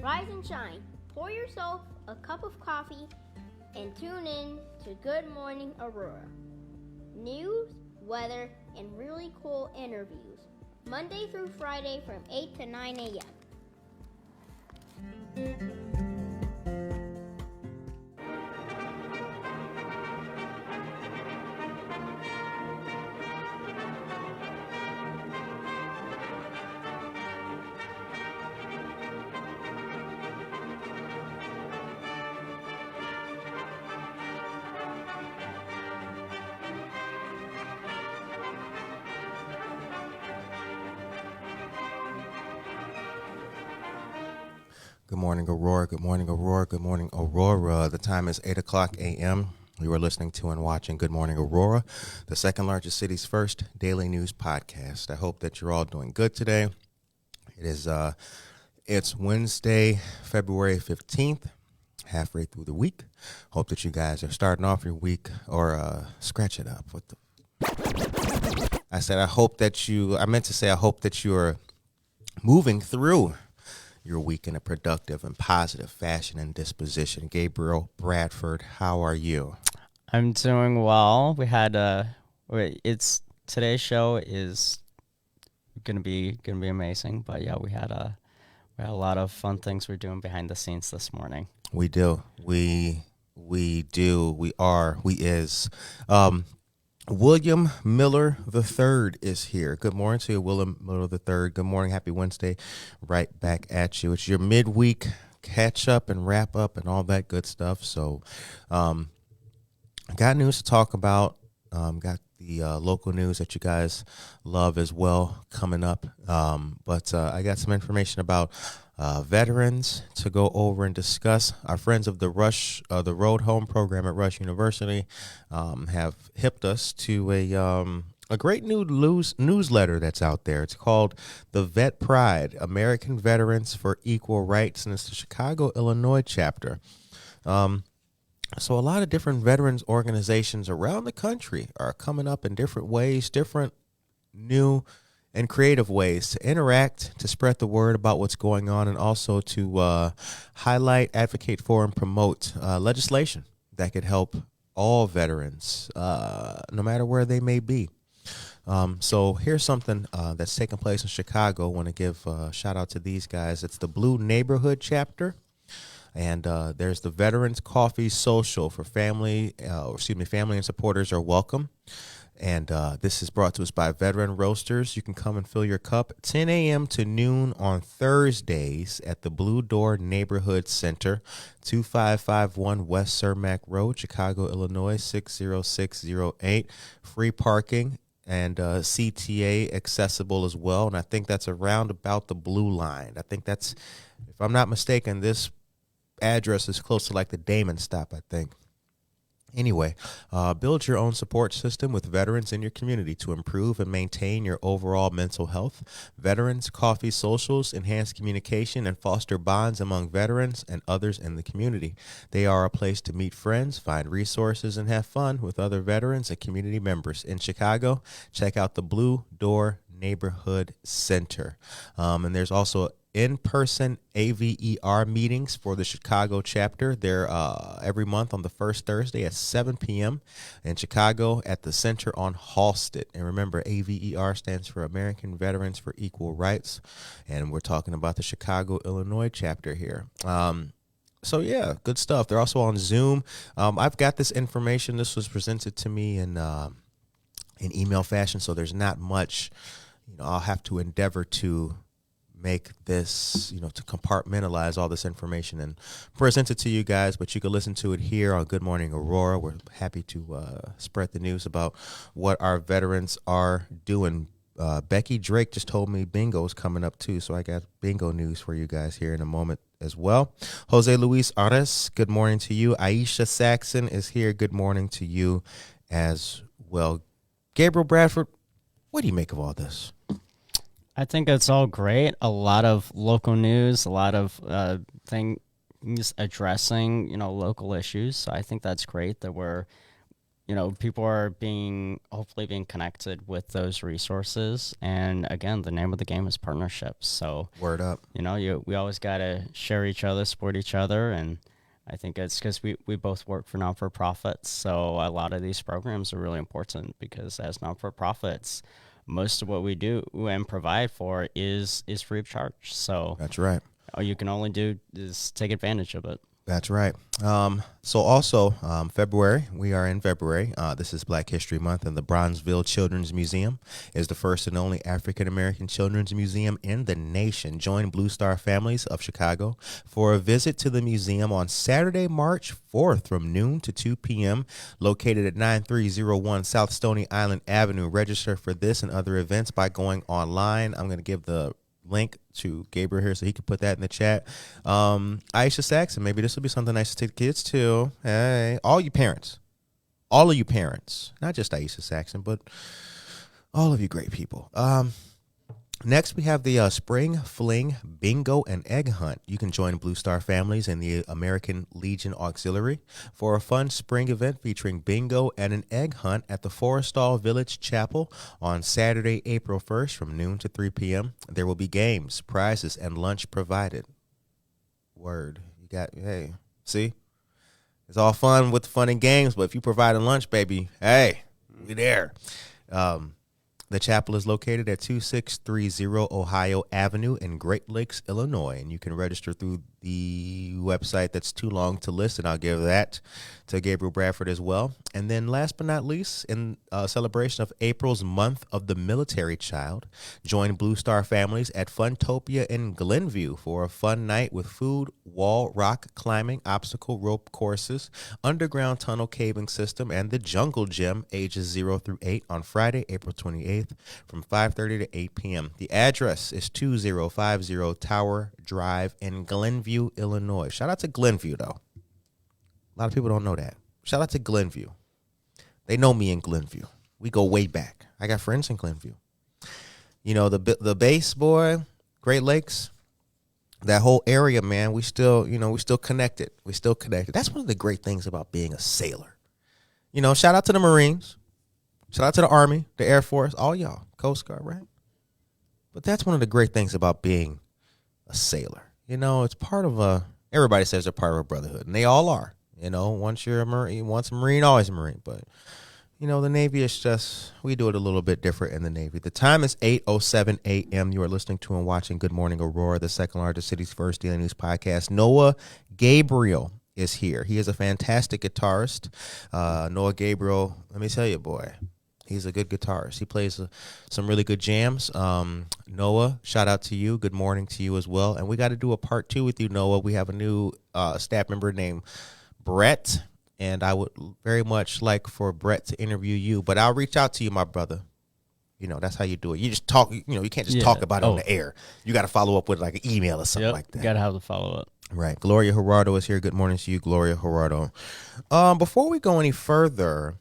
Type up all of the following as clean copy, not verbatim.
Rise and shine. Pour yourself a cup of coffee and tune in to Good Morning Aurora. News, weather, and really cool interviews. Monday through Friday from 8 to 9 a.m. Good morning, Aurora. Good morning, Aurora. Good morning, Aurora. The time is 8 o'clock a.m. You are listening to and watching Good Morning Aurora, the second largest city's first daily news podcast. I hope that you're all doing good today. It's Wednesday, February 15th, halfway through the week. Hope that you guys are starting off your week or scratch it up. I meant to say I hope that you are moving through your week in a productive and positive fashion and disposition. Gabriel Bradford, how are you? I'm doing well. We had today's show is gonna be amazing. But yeah, we had a lot of fun things we're doing behind the scenes this morning. We do. We do. We are. We is. William Miller III is here. Good morning to you, William Miller III. Good morning. Happy Wednesday. Right back at you. It's your midweek catch up and wrap up and all that good stuff. So, got news to talk about. Got the local news that you guys love as well coming up. But I got some information about veterans to go over and discuss. Our friends of the Road Home program at Rush University have hipped us to a great new newsletter that's out there. It's called The Vet Pride, American Veterans for Equal Rights, and it's the Chicago, Illinois chapter. So a lot of different veterans organizations around the country are coming up in different ways, different new and creative ways to interact, to spread the word about what's going on, and also to highlight, advocate for, and promote legislation that could help all veterans, no matter where they may be. So here's something that's taking place in Chicago. I want to give a shout out to these guys. It's the Blue Neighborhood chapter. And there's the Veterans Coffee Social for family and supporters are welcome. And this is brought to us by Veteran Roasters. You can come and fill your cup 10 a.m. to noon on Thursdays at the Blue Door Neighborhood Center, 2551 West Cermak Road, Chicago, Illinois, 60608. Free parking and CTA accessible as well. And I think that's around about the Blue Line. I think that's, if I'm not mistaken, this address is close to like the Damon stop, I think. Anyway, build your own support system with veterans in your community to improve and maintain your overall mental health. Veterans Coffee Socials enhance communication and foster bonds among veterans and others in the community. They are a place to meet friends, find resources, and have fun with other veterans and community members. In Chicago, check out the Blue Door Neighborhood Center. And there's also in-person AVER meetings for the Chicago chapter. They're every month on the first Thursday at 7 p.m. in Chicago at the Center on Halsted. And remember, AVER stands for American Veterans for Equal Rights. And we're talking about the Chicago, Illinois chapter here. So, yeah, good stuff. They're also on Zoom. I've got this information. This was presented to me in email fashion, so there's not much. I'll have to endeavor to make this, to compartmentalize all this information and present it to you guys, but you can listen to it here on Good Morning Aurora. We're happy to spread the news about what our veterans are doing. Becky Drake just told me bingo is coming up too, so I got bingo news for you guys here in a moment as well. Jose Luis Ares, good morning to you. Aisha Saxon is here. Good morning to you as well. Gabriel Bradford, what do you make of all this? I think it's all great. A lot of local news, a lot of things addressing, local issues. So I think that's great that we're people are hopefully being connected with those resources. And again, the name of the game is partnerships. So Word up. we always got to share each other, support each other. And I think it's because we both work for non-for-profits. So a lot of these programs are really important because as non-for-profits, most of what we do and provide for is free of charge. So That's right. all you can only do is take advantage of it. That's right. So also, February, we are in February. This is Black History Month, and the Bronzeville Children's Museum is the first and only African-American children's museum in the nation. Join Blue Star Families of Chicago for a visit to the museum on Saturday, March 4th from noon to 2 p.m., located at 9301 South Stony Island Avenue. Register for this and other events by going online. I'm going to give the link to Gabriel here so he can put that in the chat. Aisha Saxon, maybe this will be something nice to take the kids to. Hey, all of you parents, not just Aisha Saxon, but all of you great people. Next, we have the Spring Fling Bingo and Egg Hunt. You can join Blue Star Families in the American Legion Auxiliary for a fun spring event featuring bingo and an egg hunt at the Forestall Village Chapel on Saturday, April 1st from noon to 3 p.m. There will be games, prizes, and lunch provided. Word. Hey, see? It's all fun with fun and games, but if you provide a lunch, baby, hey, we there. The chapel is located at 2630 Ohio Avenue in Great Lakes, Illinois, and you can register through the website that's too long to list, and I'll give that to Gabriel Bradford as well. And then last but not least, in celebration of April's month of the military child, join Blue Star Families at Funtopia in Glenview for a fun night with food, wall, rock climbing, obstacle rope courses, underground tunnel caving system, and the Jungle Gym, ages 0 through 8 on Friday, April 28th from 5:30 to 8 p.m. The address is 2050 Tower Drive in Glenview, Illinois. Shout out to Glenview, though. A lot of people don't know that. Shout out to Glenview. They know me in Glenview. We go way back. I got friends in Glenview. The base, boy, Great Lakes, that whole area, man, we still connected. We still connected. That's one of the great things about being a sailor. Shout out to the Marines. Shout out to the Army, the Air Force, all y'all, Coast Guard, right? But that's one of the great things about being a sailor. It's part of everybody says they're part of a brotherhood, and they all are. Once you're a Marine, once a Marine, always a Marine. But, the Navy is just, we do it a little bit different in the Navy. The time is 8:07 a.m. You are listening to and watching Good Morning Aurora, the second largest city's first daily news podcast. Noah Gabriel is here. He is a fantastic guitarist. Noah Gabriel, let me tell you, boy, he's a good guitarist. He plays some really good jams. Noah, shout out to you. Good morning to you as well. And we got to do a part 2 with you, Noah. We have a new staff member named Brett, and I would very much like for Brett to interview you. But I'll reach out to you, my brother. That's how you do it. You just talk. You can't just talk about it on the air. You got to follow up with like an email or something like that. You got to have the follow-up. Right. Gloria Gerardo is here. Good morning to you, Gloria Gerardo. Before we go any further,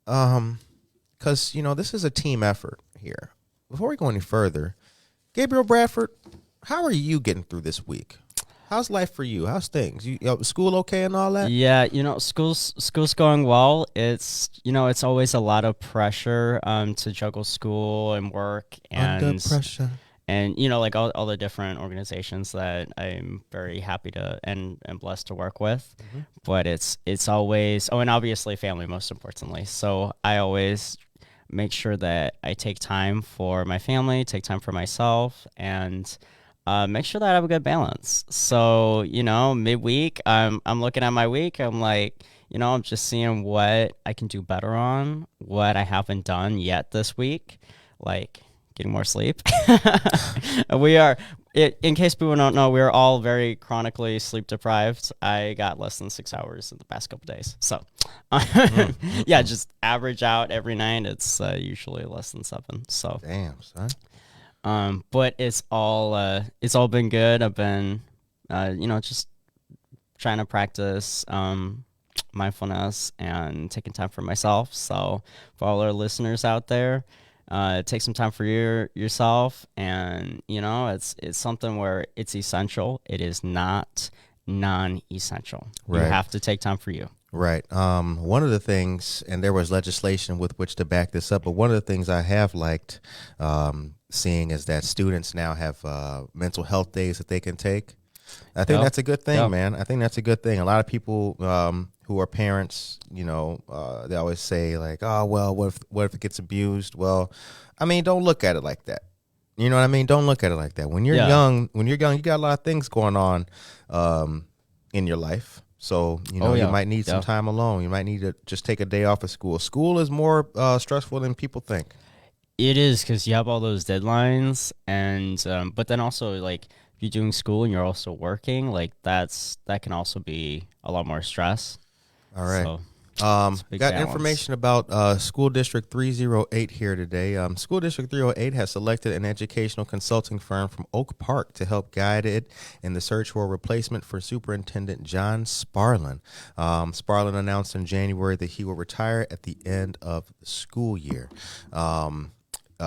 because, this is a team effort here. Before we go any further, Gabriel Bradford, how are you getting through this week? How's life for you? How's things? School okay and all that? Yeah, school's going well. It's it's always a lot of pressure to juggle school and work and under pressure. And like all the different organizations that I'm very happy to and blessed to work with. Mm-hmm. But it's always and obviously family most importantly. So I always make sure that I take time for my family, take time for myself, and make sure that I have a good balance. So, midweek, I'm looking at my week. I'm like, I'm just seeing what I can do better on, what I haven't done yet this week, like getting more sleep. In case people don't know, we're all very chronically sleep deprived. I got less than 6 hours in the past couple days. So, yeah, just average out every night. It's usually less than 7. So, damn, son. But it's all been good. I've been, just trying to practice mindfulness and taking time for myself. So for all our listeners out there, take some time for yourself, and it's something where it's essential. It is not non-essential. Right. You have to take time for you. Right. One of the things, and there was legislation with which to back this up, but one of the things I have liked seeing is that students now have mental health days that they can take. I think Yep. that's a good thing, Yep. man. I think that's a good thing. A lot of people who are parents, they always say like, "Oh, well, what if it gets abused?" Well, I mean, don't look at it like that. You know what I mean? Don't look at it like that. When you're Yeah. young, you got a lot of things going on in your life. So, Oh, you yeah. might need some Yeah. time alone. You might need to just take a day off of school. School is more stressful than people think. It is because you have all those deadlines, and but then also like if you're doing school and you're also working, like that can also be a lot more stress. All right. So it's a big Got balance. information about School District 308 here today. School District 308 has selected an educational consulting firm from Oak Park to help guide it in the search for a replacement for Superintendent John Sparlin. Sparlin announced in January that he will retire at the end of the school year.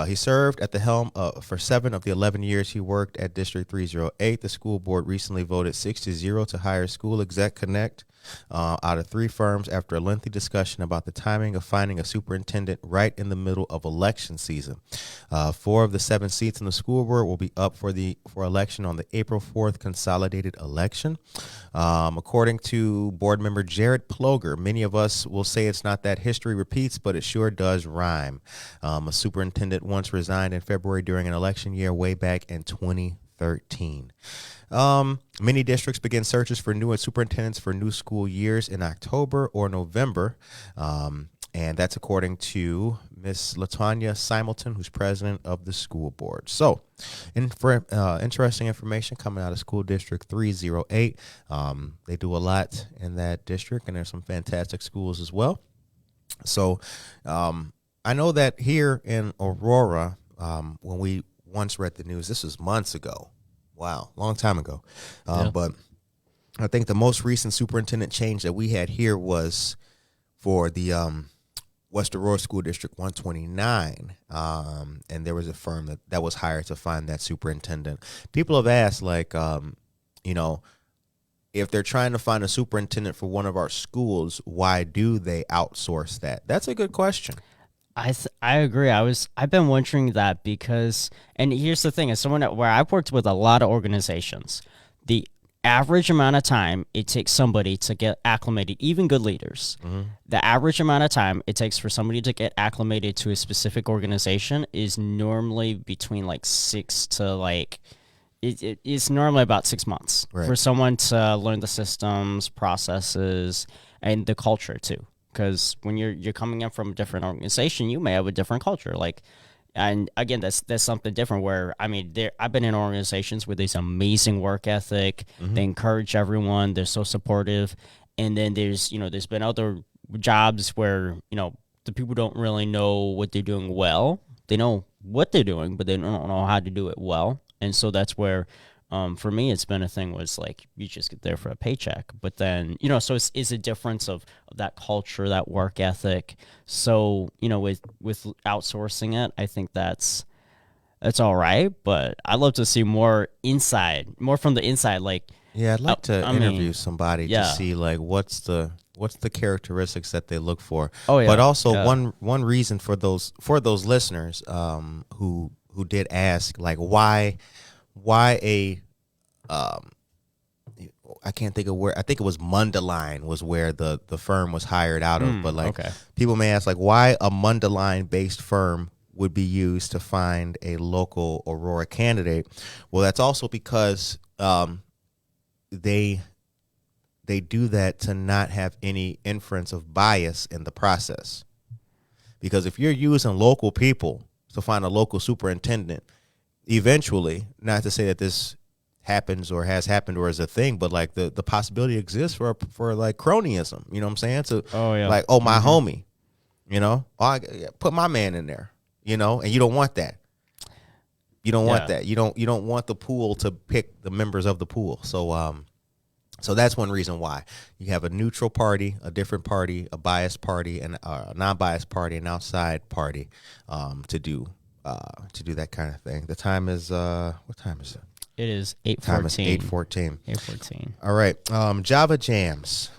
He served at the helm for 7 of the 11 years he worked at District 308. The school board recently voted 6-0 to hire School Exec Connect out of 3 firms after a lengthy discussion about the timing of finding a superintendent right in the middle of election season. 4 of the 7 seats in the school board will be up for election on the April 4th consolidated election. According to board member Jared Ploger, many of us will say it's not that history repeats, but it sure does rhyme. A superintendent once resigned in February during an election year way back in 2013. Many districts begin searches for new superintendents for new school years in October or November. And that's according to Miss Latanya Simulton, who's president of the school board. So, interesting information coming out of School District 308. They do a lot in that district, and there's some fantastic schools as well. So, I know that here in Aurora, when we once read the news, this was months ago. Wow, long time ago. Yeah. But I think the most recent superintendent change that we had here was for the West Aurora School District 129. And there was a firm that was hired to find that superintendent. People have asked, like, if they're trying to find a superintendent for one of our schools, why do they outsource that? That's a good question. I agree. I've been wondering that because, and here's the thing: as someone where I've worked with a lot of organizations, the average amount of time it takes somebody to get acclimated, even good leaders, the average amount of time it takes for somebody to get acclimated to a specific organization is normally between like 6 to like. It's normally about 6 months for someone to learn the systems, processes, and the culture too. Because when you're coming in from a different organization, you may have a different culture. Like, and again, that's something different. Where I mean, I've been in organizations with this amazing work ethic. They encourage everyone. They're so supportive. And then there's been other jobs where the people don't really know what they're doing well. They know what they're doing, but they don't know how to do it well. And so that's where, for me, it's been a thing was like, you just get there for a paycheck. But then, so it's a difference of that culture, that work ethic. So, with outsourcing it, I think that's all right. But I'd love to see more from the inside. Like, Yeah, I'd like to interview somebody yeah. to see like what's the characteristics that they look for. Oh, yeah. But also Yeah. one reason for those listeners who did ask like why a I can't think of where. I think it was Mundaline was where the firm was hired out of. But like people may ask like why a Mundaline based firm would be used to find a local Aurora candidate. Well, that's also because they do that to not have any inference of bias in the process. Because if you're using local people to find a local superintendent, eventually, not to say that this happens or has happened or is a thing, but like the possibility exists for like cronyism. You know what I'm saying? So like, oh, my homie, I put my man in there, and you don't want that. You don't want that. You don't want the pool to pick the members of the pool. So that's one reason why you have a neutral party, a different party, a biased party, and a non-biased party, an outside party to do that kind of thing. The time is what time is it? It is Time is 8:14. 8:14. 8:14. All right. Java Jams.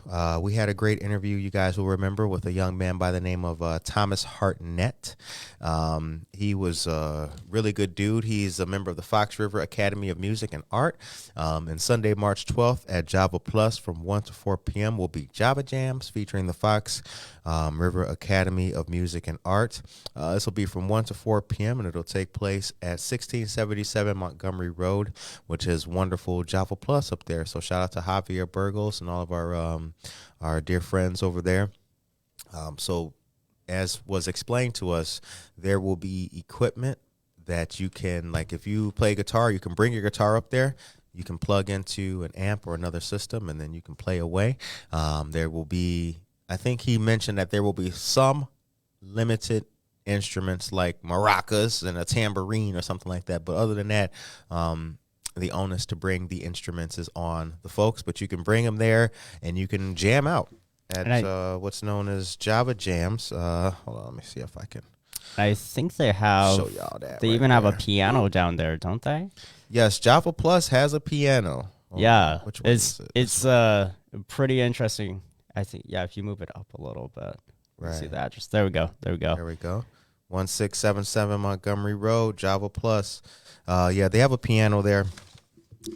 We had a great interview, you guys will remember, with a young man by the name of Thomas Hartnett. He was a really good dude. He's a member of the Fox River Academy of Music and Art. And Sunday, March 12th at Java Plus from 1 to 4 p.m. will be Java Jams featuring the Fox River Academy of Music and Art. This will be from 1 to 4 p.m. and it'll take place at 1677 Montgomery Road, which is wonderful Java Plus up there. So shout out to Javier Burgos and all of our dear friends over there. So as was explained to us, there will be equipment that you can, like if you play guitar, you can bring your guitar up there. You can plug into an amp or another system, and then you can play away. There will be, I think he mentioned that there will be some limited instruments like maracas and a tambourine or something like that. But other than that, the onus to bring the instruments is on the folks, but you can bring them there and you can jam out at what's known as Java Jams. Hold on, let me see if I can. I think they have. Show y'all that They right even have there. a piano down there, don't they? Yes, Java Plus has a piano. Yeah, Which one is it? it's pretty interesting. I think if you move it up a little bit, you see Right. the address. There we go. There we go. 1677 Montgomery Road, Java Plus. Yeah, they have a piano there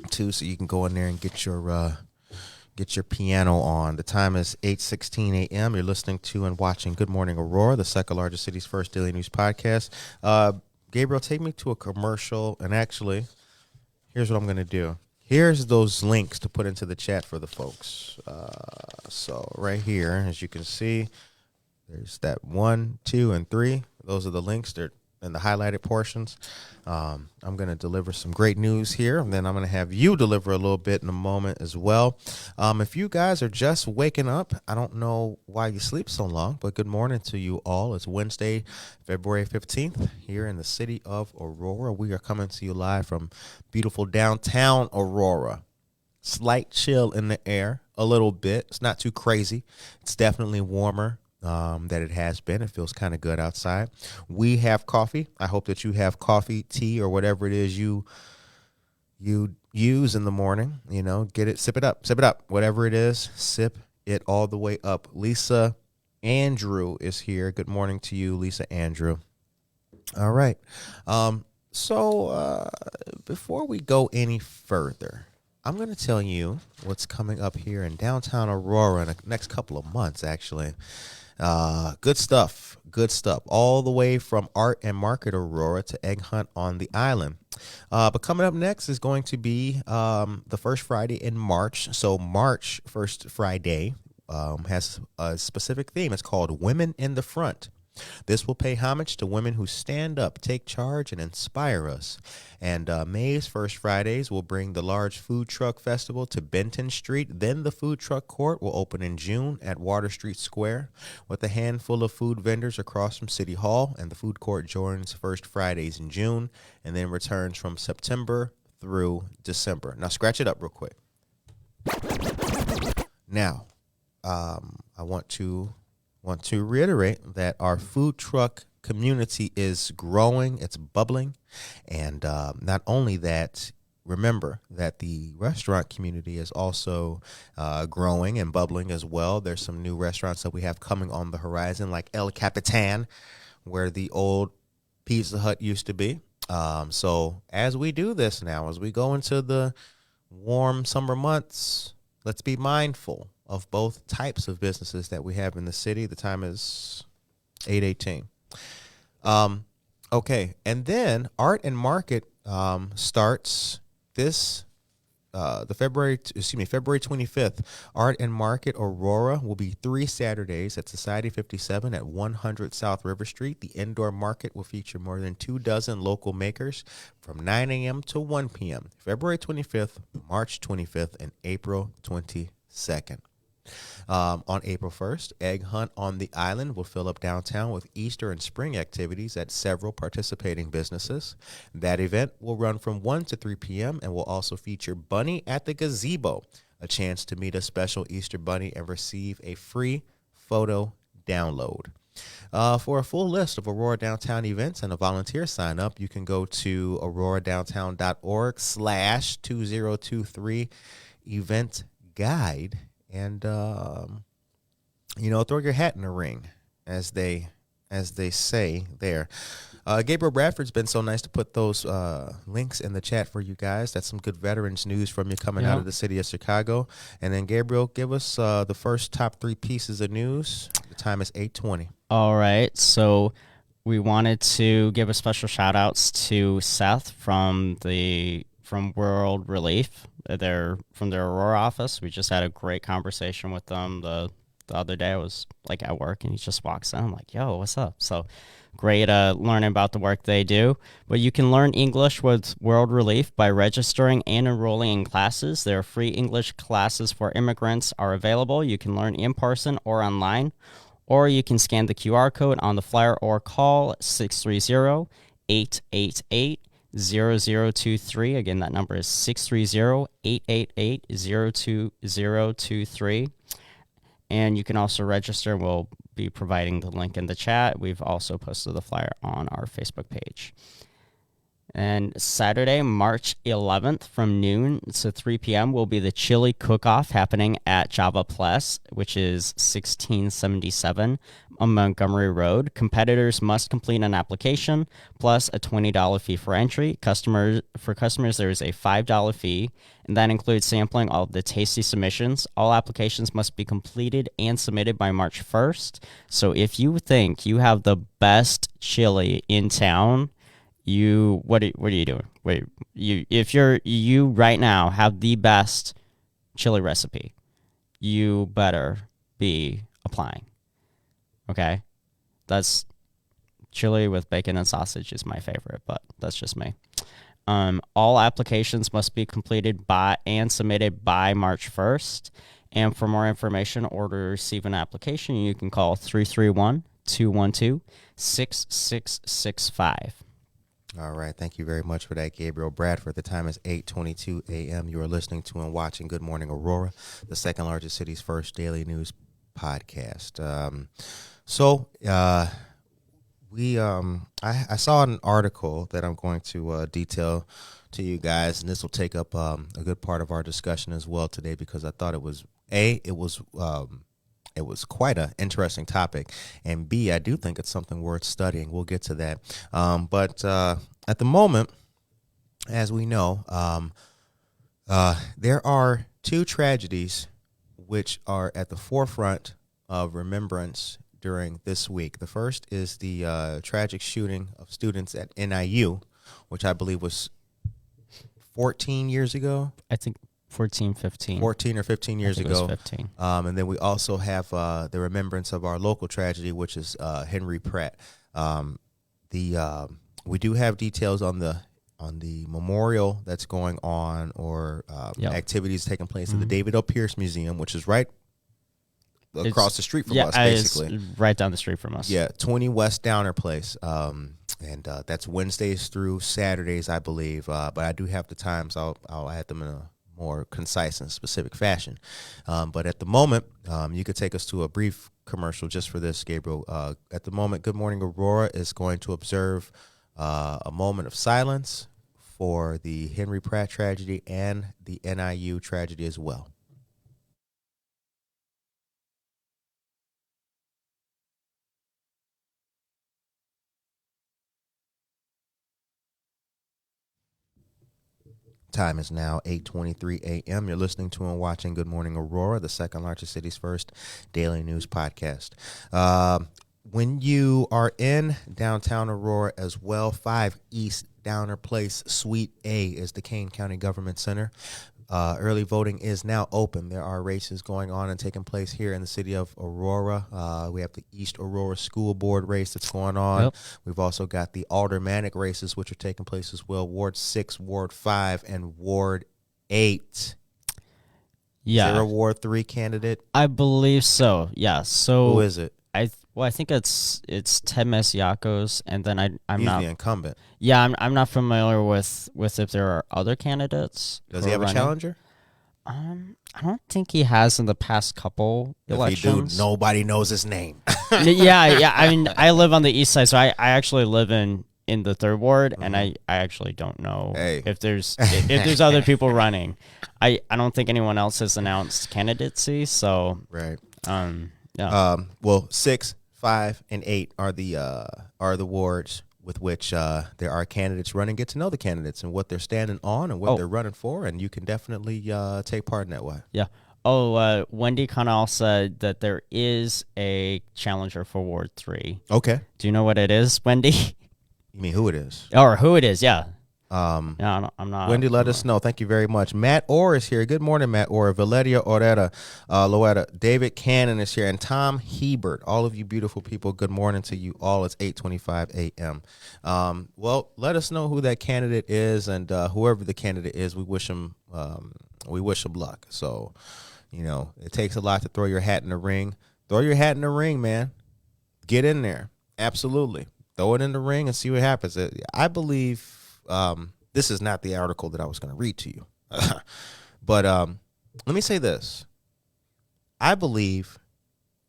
too, so you can go in there and get your piano on. The time is 8:16 a.m. You're listening to and watching Good Morning Aurora, the second largest city's first daily news podcast. Gabriel, take me to a commercial, and actually, here's what I'm going to do. Here's those links to put into the chat for the folks. So right here, as you can see, there's that 1, 2, and 3. Those are the links. They're in the highlighted portions. I'm going to deliver some great news here, and then I'm going to have you deliver a little bit in a moment as well. If you guys are just waking up, I don't know why you sleep so long, but good morning to you all. It's Wednesday, February 15th, here in the city of Aurora. We are coming to you live from beautiful downtown Aurora. Slight chill in the air, a little bit. It's not too crazy. It's definitely warmer that it has been. It feels kind of good outside. We have coffee. I hope that you have coffee, tea, or whatever it is you use in the morning. You know, get it, sip it up, whatever it is, sip it all the way up. Lisa Andrew is here. Good morning to you, Lisa Andrew. All right. So before we go any further, I'm going to tell you what's coming up here in downtown Aurora in the next couple of months, actually. Good stuff. All the way from Art and Market Aurora to Egg Hunt on the Island. But coming up next is going to be the first Friday in March. So March, first Friday, has a specific theme. It's called Women in the Front. This will pay homage to women who stand up, take charge, and inspire us. And May's First Fridays will bring the large food truck festival to Benton Street. Then the food truck court will open in June at Water Street Square with a handful of food vendors across from City Hall. And the food court joins First Fridays in June and then returns from September through December. Now, scratch it up real quick. Now, I want to reiterate that our food truck community is growing, it's bubbling, and not only that, remember that the restaurant community is also growing and bubbling as well. There's some new restaurants that we have coming on the horizon, like El Capitan, where the old Pizza Hut used to be. So as we do this now, as we go into the warm summer months, let's be mindful of both types of businesses that we have in the city. The time is 8:18. Okay, and then Art and Market starts this February 25th. Art and Market Aurora will be 3 Saturdays at Society 57 at 100 South River Street. The indoor market will feature more than 24 local makers from 9 a.m. to 1 p.m. February 25th, March 25th, and April 22nd. On April 1st, Egg Hunt on the Island will fill up downtown with Easter and spring activities at several participating businesses. That event will run from 1 to 3 p.m. and will also feature Bunny at the Gazebo, a chance to meet a special Easter bunny and receive a free photo download. For a full list of Aurora Downtown events and a volunteer sign up, you can go to auroradowntown.org/2023 event guide and throw your hat in the ring, as they say there. Gabriel Bradford's been so nice to put those links in the chat for you guys. That's some good veterans news from you coming out of the city of Chicago. And then, Gabriel, give us the first top 3 pieces of news. The time is 8:20. All right. So we wanted to give a special shout outs to Seth from World Relief. They're from their Aurora office. We just had a great conversation with them the other day. I was like at work and he just walks in. I'm like, yo, what's up? So great learning about the work they do. But you can learn English with World Relief by registering and enrolling in classes. Their free English classes for immigrants are available. You can learn in person or online, or you can scan the QR code on the flyer or call 630-888-0023. Again, that number is 630-888-02023. And you can also register. We'll be providing the link in the chat. We've also posted the flyer on our Facebook page. And Saturday, March 11th from noon to 3 p.m. will be the chili cook-off happening at Java Plus, which is 1677 on Montgomery Road. Competitors must complete an application plus a $20 fee for entry. For customers, there is a $5 fee, and that includes sampling all of the tasty submissions. All applications must be completed and submitted by March 1st. So if you think you have the best chili in town, what are you doing? If you right now have the best chili recipe, you better be applying. Okay? That's chili with bacon and sausage is my favorite, but that's just me. All applications must be completed by and submitted by March 1st. And for more information or to receive an application, you can call 331-212-6665. All right. Thank you very much for that, Gabriel Bradford. The time is 8:22 a.m. You are listening to and watching Good Morning Aurora, the second largest city's first daily news podcast. I saw an article that I'm going to detail to you guys, and this will take up a good part of our discussion as well today, because I thought it was quite an interesting topic, and B, I do think it's something worth studying. We'll get to that. But at the moment, as we know, there are 2 tragedies which are at the forefront of remembrance during this week. The first is the tragic shooting of students at NIU, which I believe was 14 years ago. I think 14 or 15 years ago. 15. And then we also have the remembrance of our local tragedy, which is Henry Pratt. We do have details on the memorial that's going on, or activities taking place at the David O. Pierce Museum, which is right across the street from us, basically. It's right down the street from us. Yeah, 20 West Downer Place. And that's Wednesdays through Saturdays, I believe. But I do have the times. I'll add them in a more concise and specific fashion. But at the moment, you could take us to a brief commercial just for this, Gabriel. At the moment, Good Morning Aurora is going to observe a moment of silence for the Henry Pratt tragedy and the NIU tragedy as well. Time is now 8:23 a.m. You're listening to and watching Good Morning Aurora, the second largest city's first daily news podcast. When you are in downtown Aurora as well, 5 East Downer Place, Suite A is the Kane County Government Center. Early voting is now open. There are races going on and taking place here in the city of Aurora. We have the East Aurora School Board race that's going on. Yep. We've also got the aldermanic races, which are taking place as well. Ward 6, Ward 5, and Ward 8. Yeah. Is there a Ward 3 candidate? I believe so, yeah. So who is it? I think it's Ted Masiacos, and then I'm He's not the incumbent. Yeah, I'm not familiar with if there are other candidates. Does he have a challenger? I don't think he has in the past couple elections. If he do, nobody knows his name. Yeah. I mean, I live on the east side, so I actually live in the third ward, and I actually don't know if there's other people running. I don't think anyone else has announced candidacy, so right. Yeah. Well, 6, 5, and 8 are the wards with which there are candidates running. Get to know the candidates and what they're standing on and what they're running for, and you can definitely take part in that way. Yeah. Wendy Connell said that there is a challenger for Ward 3. Okay. Do you know what it is, Wendy? You mean who it is? Or who it is, yeah. No, I'm not. Wendy, let us know. Thank you very much. Matt Orr is here. Good morning, Matt Orr. Valeria Aurora, Loetta. David Cannon is here. And Tom Hebert. All of you beautiful people, good morning to you all. It's 8:25 a.m. Well, let us know who that candidate is, and whoever the candidate is, we wish them luck. So, it takes a lot to throw your hat in the ring. Throw your hat in the ring, man. Get in there. Absolutely. Throw it in the ring and see what happens. I believe this is not the article that I was going to read to you. But let me say this. I believe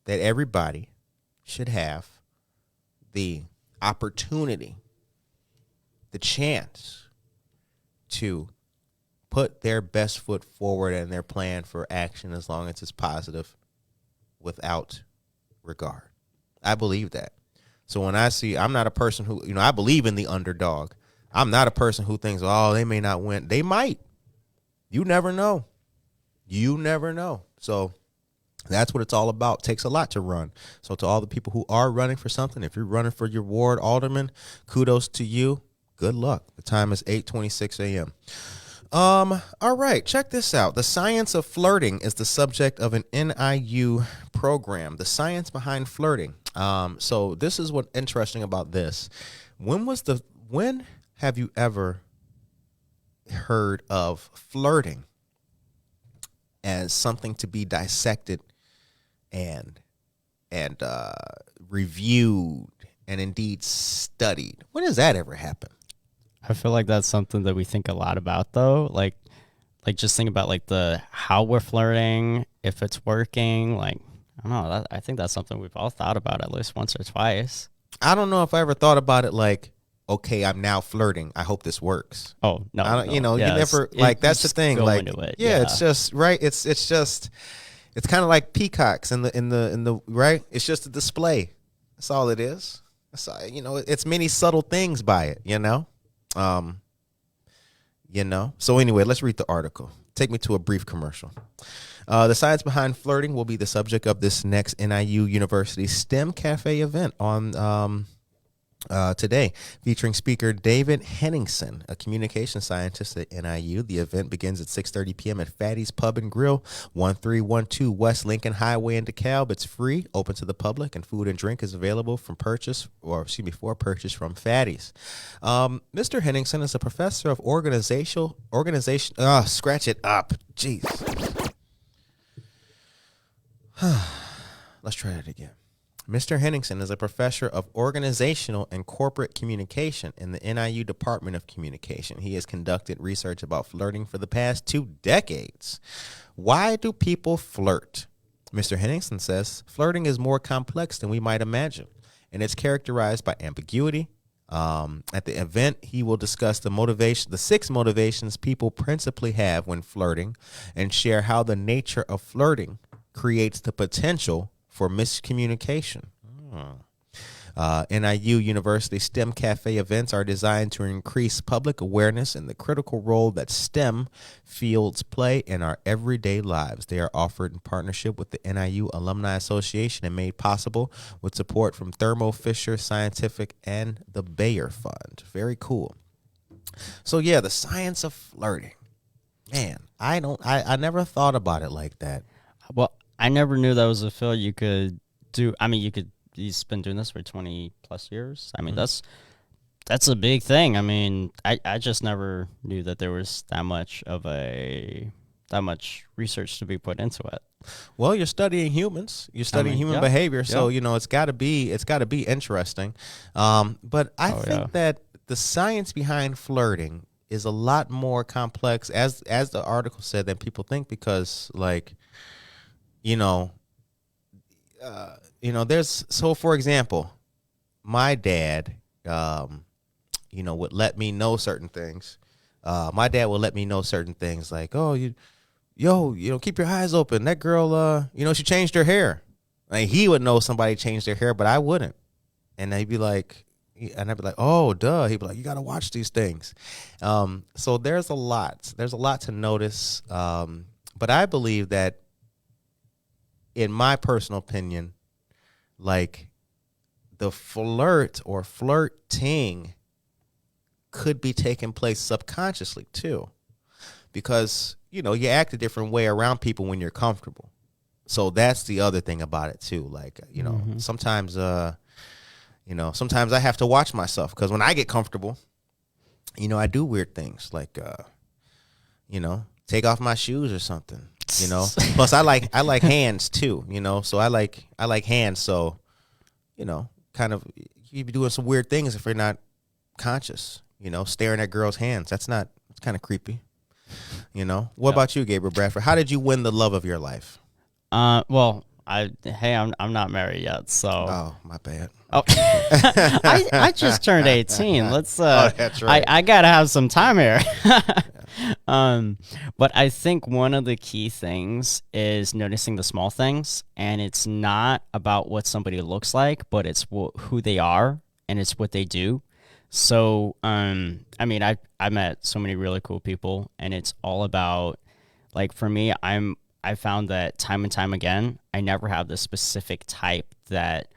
that everybody should have the opportunity, the chance to put their best foot forward and their plan for action as long as it's positive without regard. I believe that. So when I'm not a person who, I believe in the underdog. I'm not a person who thinks, oh, they may not win. They might. You never know. You never know. So that's what it's all about. It takes a lot to run. So to all the people who are running for something, if you're running for your ward alderman, kudos to you. Good luck. The time is 8:26 a.m. All right, check this out. The science of flirting is the subject of an NIU program. The science behind flirting. So this is what's interesting about this. When have you ever heard of flirting as something to be dissected and reviewed and indeed studied? When does that ever happen? I feel like that's something that we think a lot about, though. Like just think about how we're flirting, if it's working. I don't know. I think that's something we've all thought about at least once or twice. I don't know if I ever thought about it okay, I'm now flirting. I hope this works. Oh no, I don't, you never that's the thing. It's just right. It's kind of like peacocks in the right. It's just a display. That's all it is. It's many subtle things by it. So anyway, let's read the article. Take me to a brief commercial. The science behind flirting will be the subject of this next NIU University STEM Cafe event on today, featuring speaker David Henningsen, a communication scientist at NIU. The event begins at 6:30 p.m. at Fatty's Pub and Grill, 1312 West Lincoln Highway in DeKalb. It's free, open to the public, and food and drink is available for purchase from Fatty's. Mr. Henningsen is a professor of organization. Scratch it up. Jeez. Let's try that again. Mr. Henningsen is a professor of organizational and corporate communication in the NIU Department of Communication. He has conducted research about flirting for the past 2 decades. Why do people flirt? Mr. Henningsen says flirting is more complex than we might imagine, and it's characterized by ambiguity. At the event, he will discuss the 6 motivations people principally have when flirting, and share how the nature of flirting creates the potential for miscommunication. NIU University STEM Cafe events are designed to increase public awareness in the critical role that STEM fields play in our everyday lives. They are offered in partnership with the NIU Alumni Association and made possible with support from Thermo Fisher Scientific and the Bayer Fund. Very cool. So yeah, the science of flirting. Man, I never thought about it like that. Well, I never knew that was a field you could do. I mean, he's been doing this for 20 plus years. I mean, that's a big thing. I mean, I just never knew that there was that much research to be put into it. Well, you're studying humans. You're studying human behavior, so it's got to be interesting. But I think that the science behind flirting is a lot more complex, as the article said, than people think, because like, you know, there's, so for example, my dad, would let me know certain things. My dad would let me know certain things like, oh, keep your eyes open. That girl, she changed her hair. Like, he would know somebody changed their hair, but I wouldn't. And I'd be like, oh, duh. He'd be like, you got to watch these things. So there's a lot to notice. But I believe that, in my personal opinion, like, the flirt or flirting could be taking place subconsciously too, because, you act a different way around people when you're comfortable. So that's the other thing about it too. Like, sometimes, sometimes I have to watch myself, because when I get comfortable, I do weird things like, take off my shoes or something, Plus I like hands too, so I like hands. So, kind of, you be doing some weird things if you're not conscious, staring at girls' hands. It's kind of creepy, What about you, Gabriel Bradford? How did you win the love of your life? Well, I'm not married yet, so. Oh, my bad. Oh, I just turned 18. Let's. Oh, that's right. I gotta have some time here. But I think one of the key things is noticing the small things, and it's not about what somebody looks like, but it's who they are, and it's what they do. So, I mean, I met so many really cool people, and it's all about, like, for me, I found that time and time again, I never have the specific type that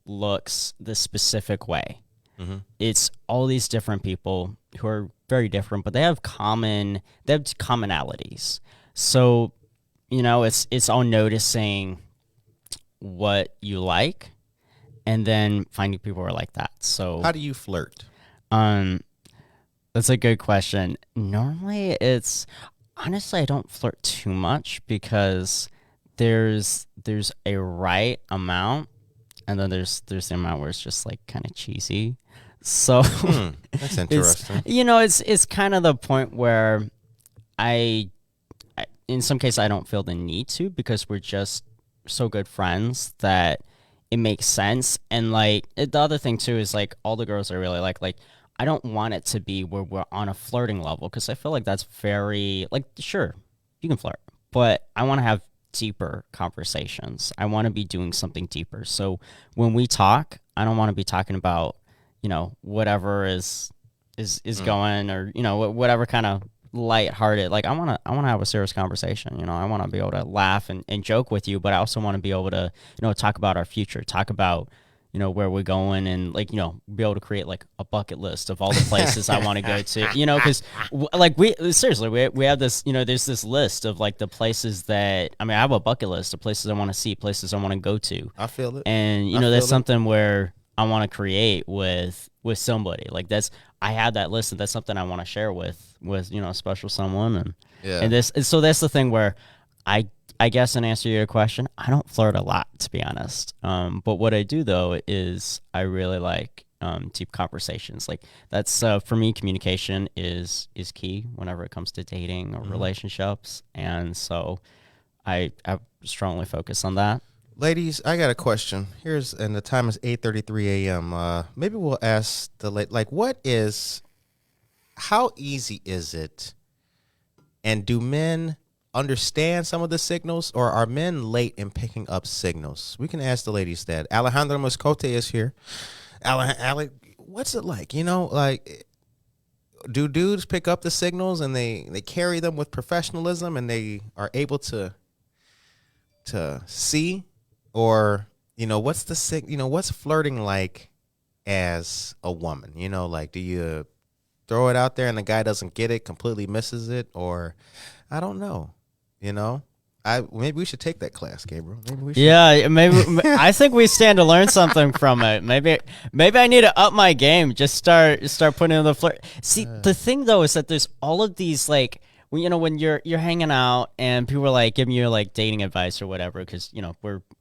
looks the specific way. Mm-hmm. It's all these different people who are very different, but they have commonalities. So, it's all noticing what you like, and then finding people who are like that. So how do you flirt? That's a good question. Normally honestly, I don't flirt too much, because there's a right amount, and then there's the amount where it's just like kind of cheesy. So that's interesting. It's kind of the point where I in some cases I don't feel the need to, because we're just so good friends that it makes sense. And like, the other thing too is, like, all the girls I really like I don't want it to be where we're on a flirting level, because I feel like that's very, like, sure, you can flirt, but I want to have deeper conversations. I want to be doing something deeper. So when we talk, I don't want to be talking about, whatever is going, or, whatever kind of lighthearted. Like, I want to have a serious conversation. I want to be able to laugh and joke with you, but I also want to be able to, talk about our future, talk about, where we're going, and, like, be able to create, like, a bucket list of all the places I want to go to, because, like, we have this, there's this list of, like, the places that, I have a bucket list of places I want to see, places I want to go to. I feel it. And, that's something where I want to create with somebody. Like, I have that list, and that's something I want to share with, a special someone. And, and so that's the thing where I guess, in answer to your question, I don't flirt a lot, to be honest. But what I do, though, is I really like deep conversations. Like, that's for me, communication is key whenever it comes to dating or relationships, and so I strongly focus on that. Ladies, I got a question. And the time is 8:33 a.m. Maybe we'll ask how easy is it, and do men understand some of the signals, or are men late in picking up signals? We can ask the ladies that. Alejandra Moscote is here. Alec, what's it like? Do dudes pick up the signals, and they carry them with professionalism, and they are able to see, or what's flirting like as a woman? Do you throw it out there and the guy doesn't get it, completely misses it, or I don't know. Maybe we should take that class, Gabriel. Maybe we should. Yeah, maybe. I think we stand to learn something from it. Maybe I need to up my game. Just start putting in the flirt. See, the thing though is that there's all of these, like, when you're hanging out and people are like giving you, like, dating advice or whatever, because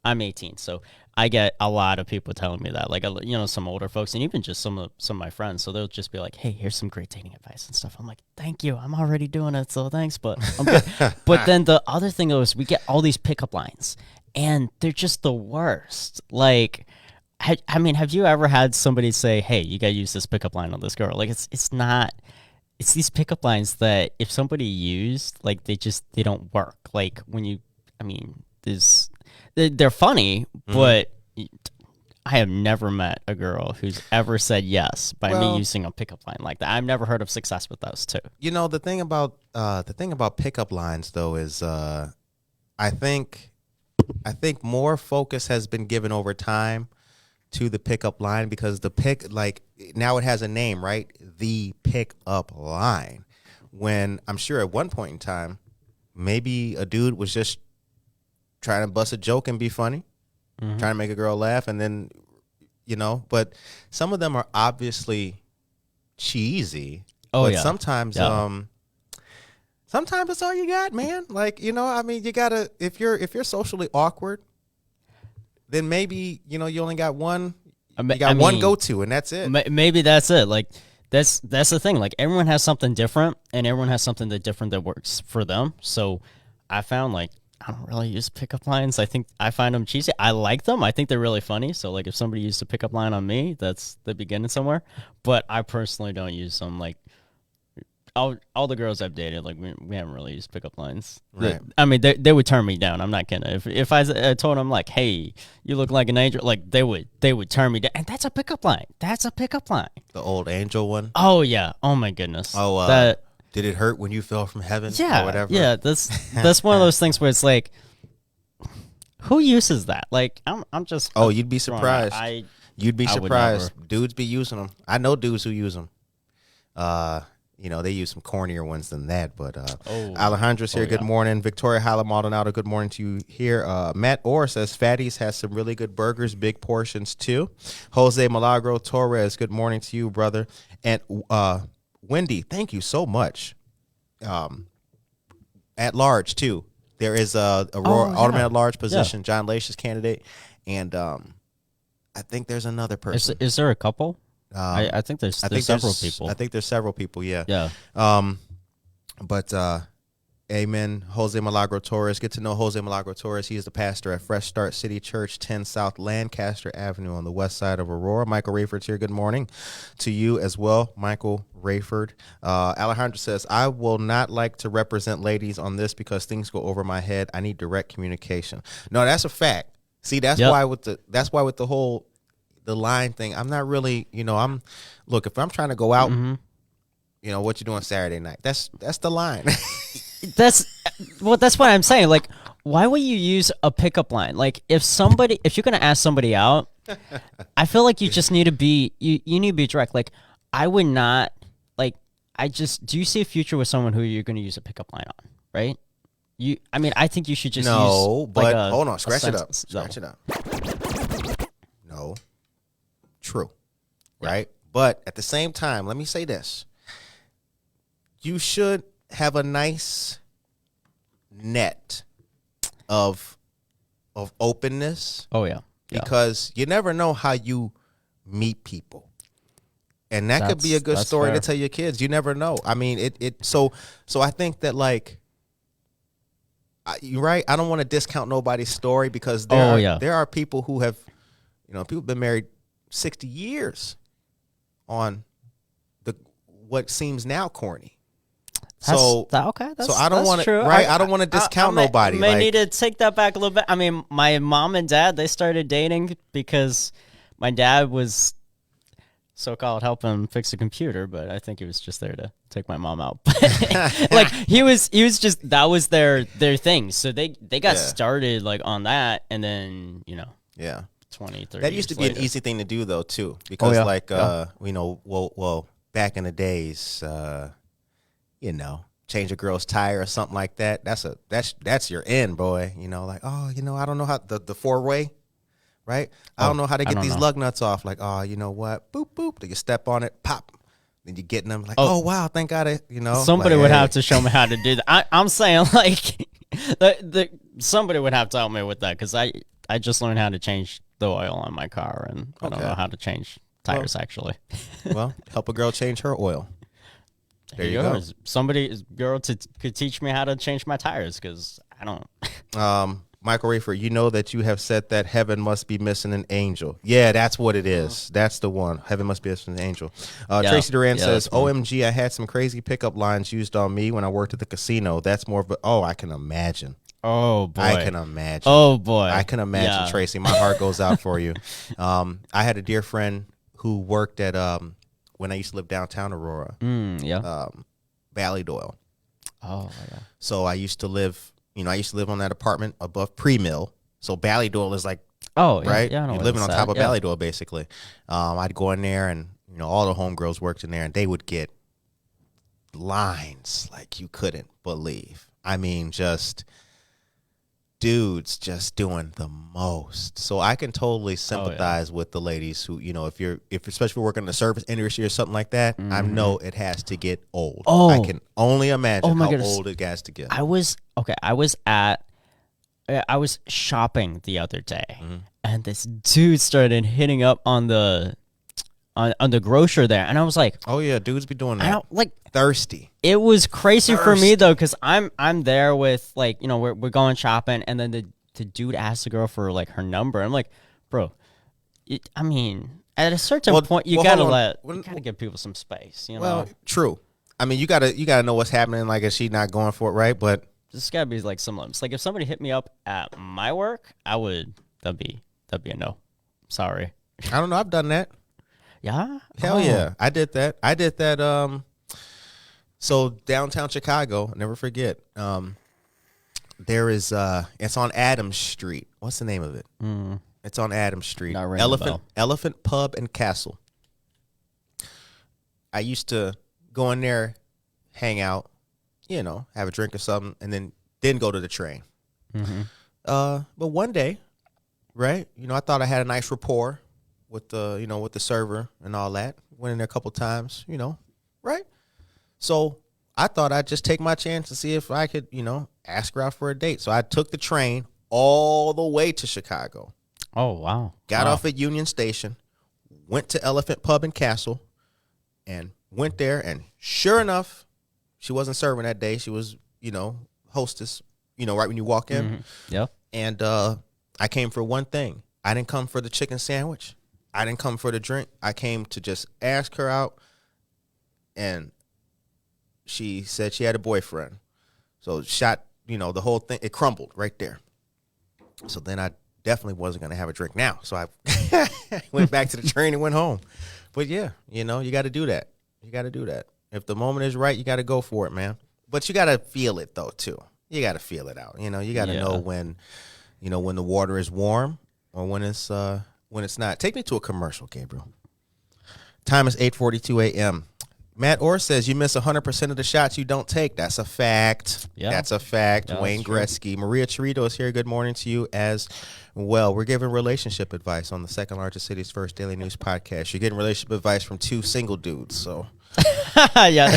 I'm 18, so I get a lot of people telling me that, like, you know, some older folks, and even just some of my friends. So they'll just be like, "Hey, here's some great dating advice and stuff." I'm like, "Thank you. I'm already doing it, so thanks." But I'm good. But then the other thing is, we get all these pickup lines, and they're just the worst. Like, I mean, have you ever had somebody say, "Hey, you gotta use this pickup line on this girl"? Like, it's not. It's these pickup lines that if somebody used, like, they don't work. Like when you, I mean, they're funny, but I have never met a girl who's ever said yes by me using a pickup line like that. I've never heard of success with those too. You know, the thing about pickup lines though is I think more focus has been given over time to the pickup line because now it has a name, right? The pickup line. When I'm sure at one point in time, maybe a dude was just trying to bust a joke and be funny, trying to make a girl laugh, and then, you know, but some of them are obviously cheesy. Oh, but yeah. Sometimes it's all you got, man. Like, you know, I mean, you gotta, if you're socially awkward, then maybe, you know, you only got one. You got one go-to, and that's it. Maybe that's it. Like that's the thing. Like everyone has something different, and everyone has something different that works for them. So I found like I don't really use pickup lines. I find them cheesy. I like them. I think they're really funny. So like if somebody used a pickup line on me, that's the beginning somewhere. But I personally don't use them. Like all the girls I've dated, like we haven't really used pickup lines. Right. I mean, they would turn me down. I'm not kidding. If I told them like, "Hey, you look like an angel," like they would turn me down. And that's a pickup line. That's a pickup line. The old angel one. Oh yeah. Oh my goodness. Oh, did it hurt when you fell from heaven? Yeah. Or whatever. Yeah. That's one of those things where it's like, who uses that? Like I'm just. Oh, you'd be surprised. You'd be I would surprised. never. Dudes be using them. I know dudes who use them. You know, they use some cornier ones than that, but Alejandra's here. Good morning. Victoria Hala Maldonado, good morning to you here. Matt Orr says Fatty's has some really good burgers, big portions too. Jose Milagro Torres, good morning to you, brother. And Wendy, thank you so much. At large too. There is a Aurora Alderman at large position, John Lash's candidate, and I think there's another person. Is there a couple? I think there's several people. I think there's several people, yeah. Yeah. But amen, Jose Milagro Torres. Get to know Jose Milagro Torres. He is the pastor at Fresh Start City Church, 10 South Lancaster Avenue on the west side of Aurora. Michael Rayford's here. Good morning to you as well, Michael Rayford. Alejandro says, I will not like to represent ladies on this because things go over my head. I need direct communication. No, that's a fact. See, that's why with the whole the line thing, I'm not really, you know, look, if I'm trying to go out, you know, what you doing Saturday night? That's the line. That's what I'm saying. Like, why would you use a pickup line? Like, if you're gonna ask somebody out, I feel like you just need to be you need to be direct. Like, I would not do you see a future with someone who you're gonna use a pickup line on, right? I think you should just use but like hold on, scratch it up. No. True. Right? But at the same time, let me say this. You should have a nice net of openness. Oh yeah. Because you never know how you meet people. And that could be a good story to tell your kids. You never know. I mean, so I think that like you're right. I don't want to discount nobody's story because there are people who have, you know, people been married 60 years on what seems now corny. So I don't want to, right? I don't want to discount nobody. I may need to take that back a little bit. I mean, my mom and dad, they started dating because my dad was so-called helping fix a computer, but I think he was just there to take my mom out. Like he was just, that was their thing. So they got started like on that, and then, you know. Yeah. 20, 30 that used to be later. an easy thing to do though too, because you know, well back in the days, you know, change a girl's tire or something like that, that's your end, boy. You know, like, oh, you know, I don't know how the four-way, right? I don't know how to get these lug nuts off. Like, oh, you know what, boop boop, then you step on it, pop, then you getting them like, oh wow, thank God, you know, somebody like, would have to show me how to do that. I'm saying like somebody would have to help me with that, because I just learned how to change the oil on my car, and I don't know how to change tires actually. Well, help a girl change her oil. There you go. Girl could teach me how to change my tires, because I don't. Michael Rayford, you know that you have said that heaven must be missing an angel. Yeah, that's what it is. That's the one. Heaven must be missing an angel. Tracy Duran says, OMG, I had some crazy pickup lines used on me when I worked at the casino. That's more of a, I can imagine. Oh, boy. I can imagine. Oh, boy. I can imagine, Tracy. My heart goes out for you. I had a dear friend who worked at, when I used to live downtown Aurora, Valley Doyle. Oh, yeah. So I used to live on that apartment above Pre-Mill. So Ballydoyle is like, right? Yeah, you're living on top of Ballydoyle, basically. I'd go in there, and all the homegirls worked in there, and they would get lines like you couldn't believe. I mean, just dudes just doing the most. So I can totally sympathize with the ladies who, if especially working in the service industry or something like that, I know it has to get old. I can only imagine how old it has to get. I was shopping the other day, and this dude started hitting up on the grocer there, and I was like, oh yeah, dudes be doing that. Thirsty. It was crazy for me though, because I'm there with we're going shopping, and then the dude asked the girl for her number. I'm like, bro, I mean, at a certain point you gotta give people some space. Well, true. I mean, you gotta know what's happening. Like, is she not going for it, right? But there's gotta be some limits. Like, if somebody hit me up at my work, that'd be a no. Sorry. I don't know. I've done that. Yeah. Hell yeah, I did that. So downtown Chicago, I'll never forget. There is it's on Adams Street. What's the name of it? It's on Adams Street. Elephant Pub and Castle. I used to go in there, hang out, have a drink or something, and then go to the train. But one day, right? I thought I had a nice rapport with the server and all that. Went in there a couple times, right? So I thought I'd just take my chance to see if I could, ask her out for a date. So I took the train all the way to Chicago. Oh, wow. Got off at Union Station, went to Elephant Pub and Castle, and went there. And sure enough, she wasn't serving that day. She was, hostess, right when you walk in. Yeah. And I came for one thing. I didn't come for the chicken sandwich. I didn't come for the drink. I came to just ask her out, and she said she had a boyfriend. So the whole thing, it crumbled right there. So then I definitely wasn't going to have a drink now. So I went back to the train and went home. But yeah, you got to do that. You got to do that. If the moment is right, you got to go for it, man. But you got to feel it though, too. You got to feel it out. You got to know when the water is warm or when it's not. Take me to a commercial, Gabriel. Time is 8:42 a.m. Matt Orr says you miss 100% of the shots you don't take. That's a fact. Yeah. That's a fact. Yeah, Wayne Gretzky. Maria Chirito is here. Good morning to you as well. We're giving relationship advice on the second largest city's first daily news podcast. You're getting relationship advice from two single dudes. So, yeah.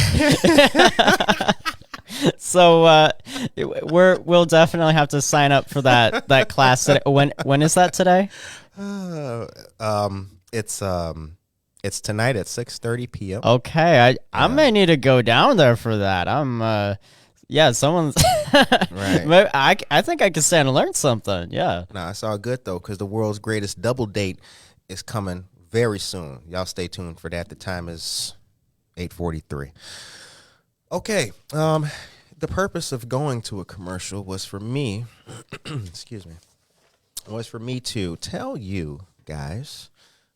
So we'll definitely have to sign up for that class today. When is that today? It's tonight at 6:30 p.m. Okay, I may need to go down there for that. Someone's right. I think I can stand to learn something. Yeah. No, it's all good though, because the world's greatest double date is coming very soon. Y'all stay tuned for that. The time is 8:43. Okay. The purpose of going to a commercial was for me, to tell you guys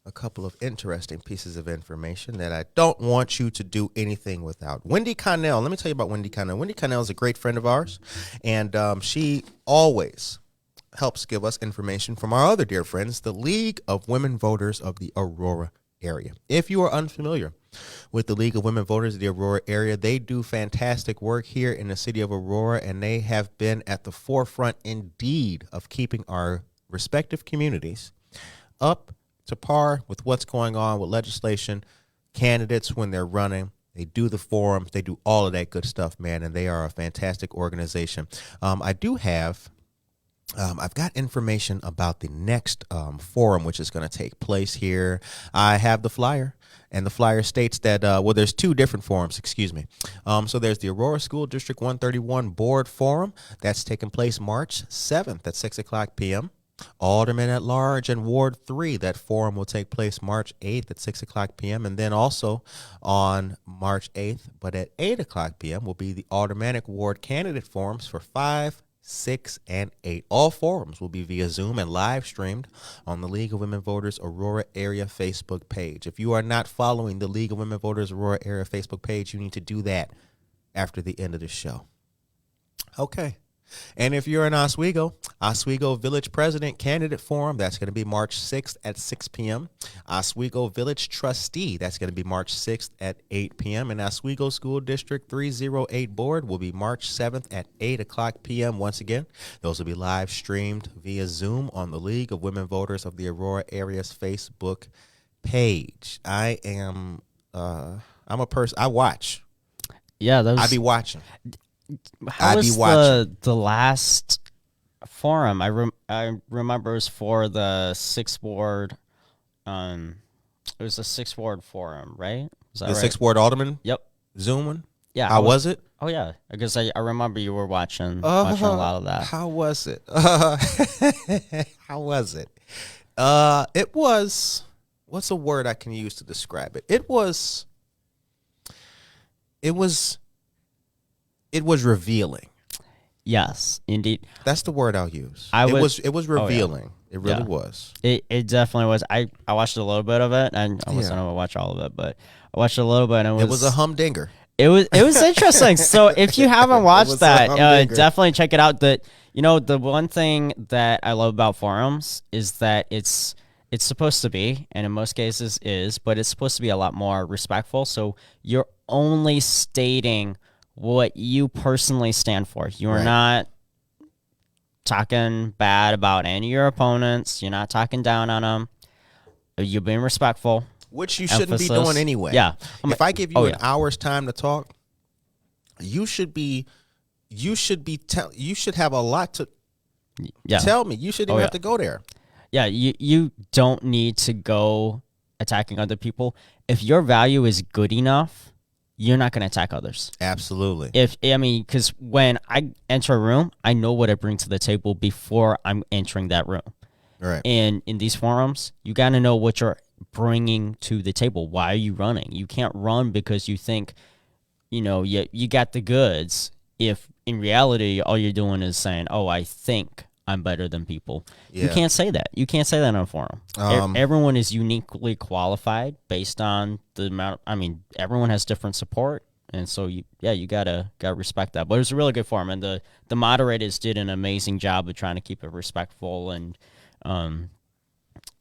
a couple of interesting pieces of information that I don't want you to do anything without. Wendy Connell, let me tell you about Wendy Connell. Wendy Connell is a great friend of ours, and she always helps give us information from our other dear friends, the League of Women Voters of the Aurora area. If you are unfamiliar with the League of Women Voters of the Aurora area, they do fantastic work here in the city of Aurora, and they have been at the forefront indeed of keeping our respective communities up to par with what's going on with legislation, candidates when they're running. They do the forums. They do all of that good stuff, man, and they are a fantastic organization. I do have I've got information about the next forum, which is going to take place here. I have the flyer, and the flyer states that, well, there's two different forums, excuse me. So there's the Aurora School District 131 Board Forum. That's taking place March 7th at 6 o'clock p.m. Alderman at Large and Ward 3. That forum will take place March 8th at 6 o'clock p.m. And then also on March 8th, but at 8 o'clock p.m., will be the Aldermanic Ward Candidate Forums for 5, 6, and 8. All forums will be via Zoom and live streamed on the League of Women Voters Aurora Area Facebook page. If you are not following the League of Women Voters Aurora Area Facebook page, you need to do that after the end of the show. Okay. And if you're in Oswego Village President Candidate Forum, that's going to be March 6th at 6 p.m. Oswego Village Trustee, that's going to be March 6th at 8 p.m. And Oswego School District 308 Board will be March 7th at 8 o'clock p.m. Once again, those will be live streamed via Zoom on the League of Women Voters of the Aurora Area's Facebook page. I'm a person, I watch. Yeah, I be watching. How was the last forum? I remember it was for the 6th ward. It was a 6th ward forum, right? Was that the right? 6th ward alderman. Yep. Zoom one. Yeah. How was it? Oh yeah, because I remember you were watching a lot of that. How was it? How was it? It was. What's a word I can use to describe it? It was revealing. Yes, indeed. That's the word I'll use. It was revealing. Yeah. It really was. It definitely was. I watched a little bit of it, and I wasn't going to watch all of it, but I watched a little bit, and it was a humdinger. It was interesting. So if you haven't watched that, definitely check it out. The one thing that I love about forums is that it's supposed to be, and in most cases is, but it's supposed to be a lot more respectful. So you're only stating what you personally stand for. You're not talking bad about any of your opponents. You're not talking down on them. You're being respectful. Which you shouldn't be doing anyway. Yeah. If I give you an hour's time to talk, you should have a lot to tell me. You shouldn't even have to go there. Yeah, you don't need to go attacking other people. If your value is good enough, you're not going to attack others. Absolutely. Because when I enter a room, I know what I bring to the table before I'm entering that room. Right. And in these forums, you got to know what you're bringing to the table. Why are you running? You can't run because you think, you got the goods. If in reality, all you're doing is saying, oh, I think I'm better than people. Yeah. You can't say that. You can't say that on a forum. Everyone is uniquely qualified based on the amount. Everyone has different support, and so you gotta respect that. But it was a really good forum, and the moderators did an amazing job of trying to keep it respectful and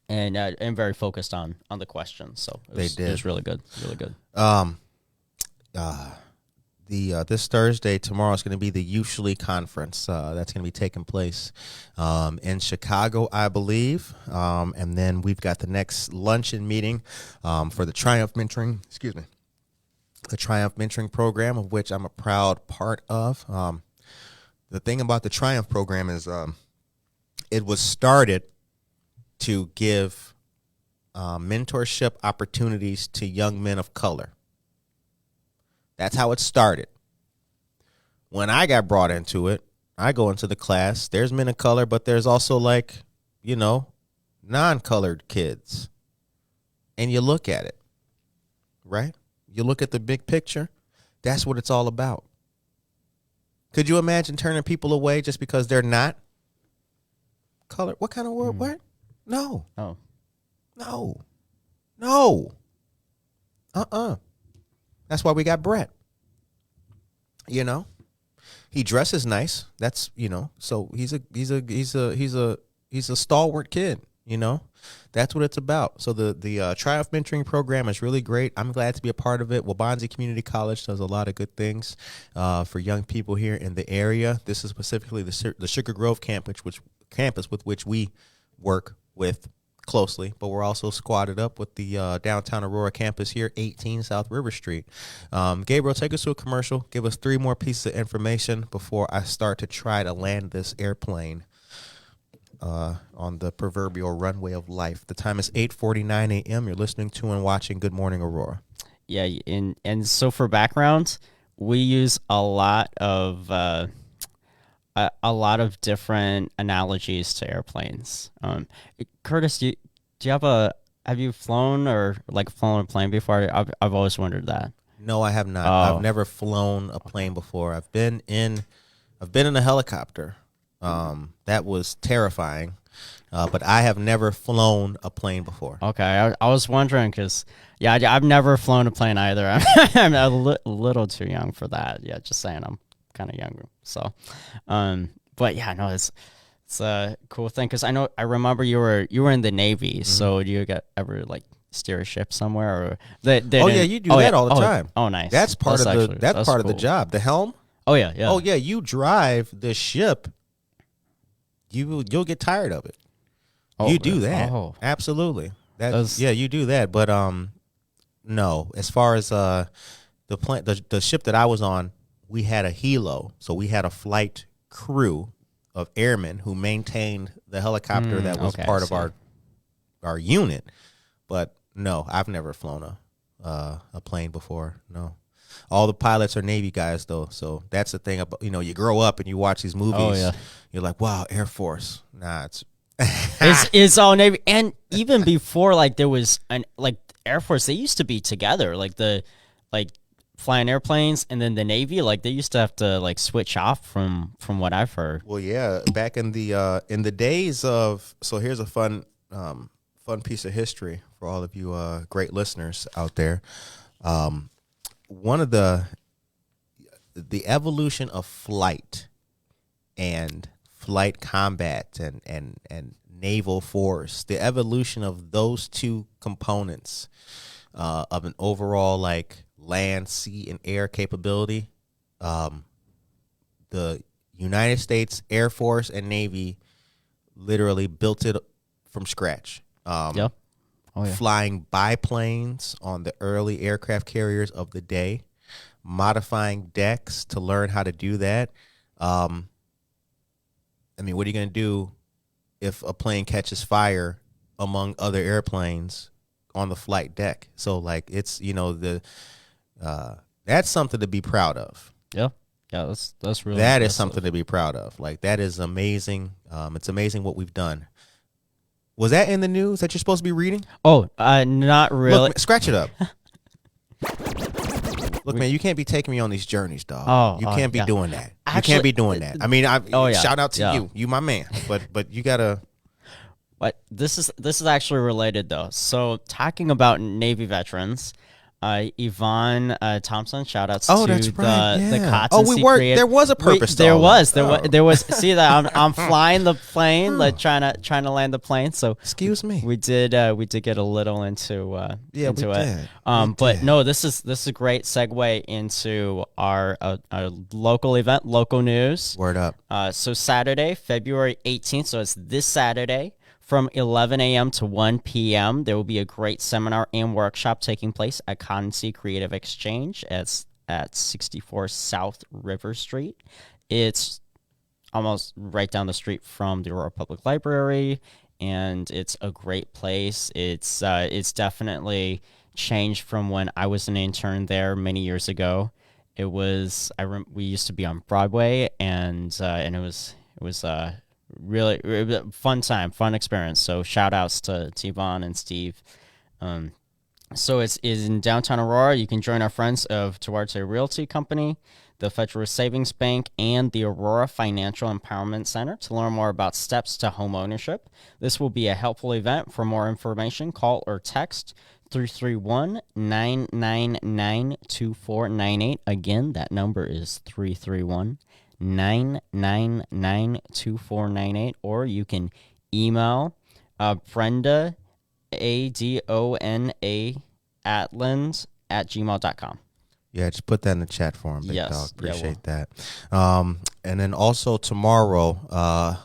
very focused on the questions. So it was really good, really good. This Thursday, tomorrow is going to be the Usually Conference. That's going to be taking place in Chicago, I believe. And then we've got the next luncheon meeting for the Triumph Mentoring, the Triumph Mentoring program, of which I'm a proud part of. The thing about the Triumph program is it was started to give mentorship opportunities to young men of color. That's how it started. When I got brought into it, I go into the class. There's men of color, but there's also non-colored kids. And you look at it, right? You look at the big picture. That's what it's all about. Could you imagine turning people away just because they're not colored? What kind of word? What? No. Oh. No. That's why we got Brett. He dresses nice. That's so he's a stalwart kid. That's what it's about. So the Triumph Mentoring program is really great. I'm glad to be a part of it. Wabansie Community College does a lot of good things for young people here in the area. This is specifically the Sugar Grove campus with which we work with closely, but we're also squatted up with the downtown Aurora campus here, 18 South River Street. Gabriel, take us to a commercial. Give us 3 more pieces of information before I start to try to land this airplane on the proverbial runway of life. The time is 8:49 a.m. You're listening to and watching Good Morning Aurora. Yeah, and so for background, we use a lot of different analogies to airplanes. Curtis, do you have you flown or like flown a plane before? I've always wondered that. No, I have not. Oh. I've never flown a plane before. I've been in a helicopter. That was terrifying. But I have never flown a plane before. Okay, I was wondering because, yeah, I've never flown a plane either. I'm a little too young for that. Yeah, just saying, I'm kind of younger. So, but yeah, no, it's a cool thing because I remember you were in the Navy. So do you ever like steer a ship somewhere or? You do that all the time. Oh, nice. That's part of cool. the job. The helm. Oh yeah. Oh yeah, you drive the ship. You'll get tired of it. Oh, you do that. Oh. Absolutely. You do that. But no, as far as the ship that I was on, we had a helo, so we had a flight crew of airmen who maintained the helicopter that was part of our unit. But no, I've never flown a plane before. No. All the pilots are Navy guys, though, so that's the thing about you grow up and you watch these movies. Oh, yeah. You're like, wow, Air Force. Nah, it's all Navy, and even before like there was Air Force, they used to be together, like flying airplanes, and then the Navy, like they used to have to like switch off from what I've heard. Well, yeah, back in the days of here's a fun piece of history for all of you great listeners out there. One of the evolution of flight and flight combat and naval force, the evolution of those two components of an overall like land, sea, and air capability, the United States Air Force and Navy literally built it from scratch. Yeah. Oh, yeah. Flying biplanes on the early aircraft carriers of the day, modifying decks to learn how to do that. I mean, what are you going to do if a plane catches fire among other airplanes on the flight deck? So, like, it's that's something to be proud of. Yeah, that's really that is something to be proud of. Like, that is amazing. It's amazing what we've done. Was that in the news that you're supposed to be reading? Oh, not really. Look, scratch it up. Look, man, you can't be taking me on these journeys, dog. Oh, you can't be doing that. Actually, you can't be doing that. I mean, shout out to yeah. you. You my man. But you gotta. But this is actually related though. So talking about Navy veterans, Yvonne Thompson, shout outs to that's right. the Yeah. Cots. We worked. There was a purpose. There was. See that I'm flying the plane, like trying to land the plane. So excuse me. We did get a little into into it. Did. But no, this is a great segue into our local event, local news. Word up. So Saturday, February 18th. So it's this Saturday. From 11 a.m. to 1 p.m., there will be a great seminar and workshop taking place at Cotton Creative Exchange at 64 South River Street. It's almost right down the street from the Aurora Public Library, and it's a great place. It's definitely changed from when I was an intern there many years ago. It was we used to be on Broadway, and it was really fun time, fun experience. So shout outs to Yvonne and Steve. So it's in downtown Aurora. You can join our friends of Duarte Realty Company, the Federal Savings Bank, and the Aurora Financial Empowerment Center to learn more about steps to home ownership. This will be a helpful event. For more information, call or text 331-999-2498. Again, that number is 331-999-2498, or you can email Brenda, ADONA, Atland@gmail.com. Yeah, just put that in the chat for him, big Yes. dog. Appreciate that. And then also tomorrow,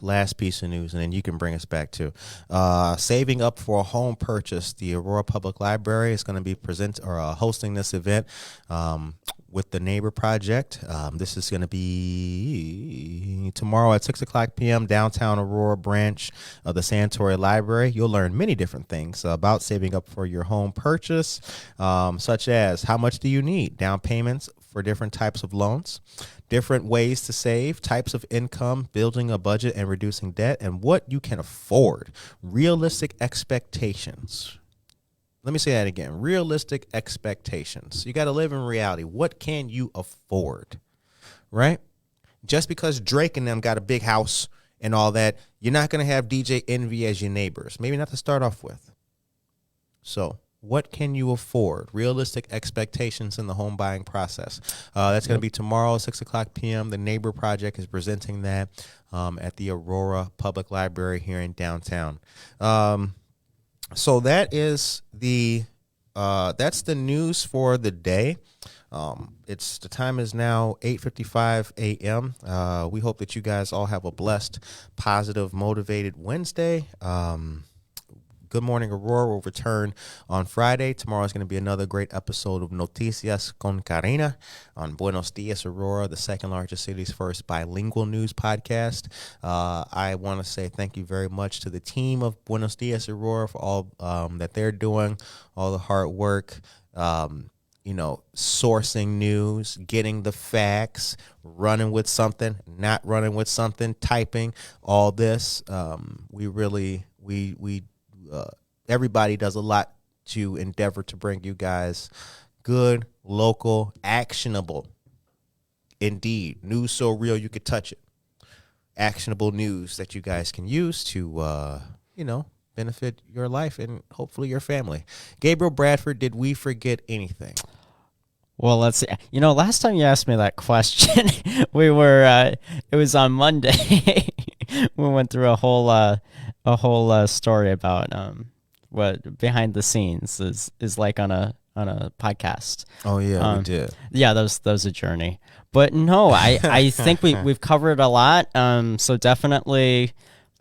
last piece of news, and then you can bring us back to saving up for a home purchase. The Aurora Public Library is going to be hosting this event with the Neighbor Project. This is going to be tomorrow at 6 o'clock p.m. downtown Aurora branch of the Santori Library. You'll learn many different things about saving up for your home purchase, such as how much do you need, down payments for different types of loans, different ways to save, types of income, building a budget and reducing debt, and what you can afford, realistic expectations. Let me say that again. Realistic expectations. You got to live in reality. What can you afford, right? Just because Drake and them got a big house and all that, you're not going to have DJ Envy as your neighbors. Maybe not to start off with. So what can you afford? Realistic expectations in the home buying process. That's going to be tomorrow, 6 o'clock p.m. The Neighbor Project is presenting that at the Aurora Public Library here in downtown. So that is that's the news for the day. The time is now 8:55 a.m. We hope that you guys all have a blessed, positive, motivated Wednesday. Good Morning Aurora will return on Friday. Tomorrow is going to be another great episode of Noticias con Karina on Buenos Dias Aurora, the second largest city's first bilingual news podcast. I want to say thank you very much to the team of Buenos Dias Aurora for all that they're doing, all the hard work, sourcing news, getting the facts, running with something, not running with something, typing, all this. Everybody does a lot to endeavor to bring you guys good, local, actionable, indeed, news so real you could touch it, actionable news that you guys can use to, benefit your life and hopefully your family. Gabriel Bradford, did we forget anything? Well, let's see. Last time you asked me that question, it was on Monday. We went through a whole story about what behind the scenes is like on a podcast. Oh yeah, we did. Yeah, that was a journey. But no, I think we've covered a lot. So definitely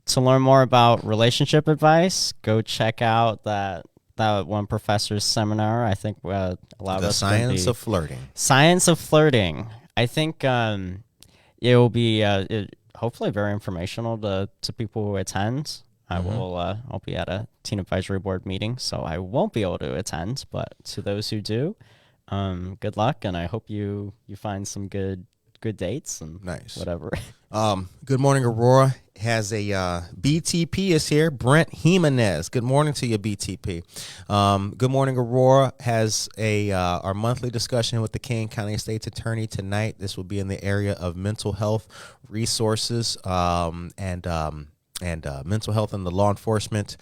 to learn more about relationship advice, go check out that one professor's seminar. I think a lot of the us science of flirting. Science of flirting. I think it will be hopefully very informational to people who attend. I'll be at a teen advisory board meeting, so I won't be able to attend. But to those who do, good luck, and I hope you find some good dates and nice whatever. Good Morning Aurora has a BTP is here. Brent Jimenez. Good morning to you, BTP. Good Morning Aurora has our monthly discussion with the Kane County State's Attorney tonight. This will be in the area of mental health resources and mental health in the law enforcement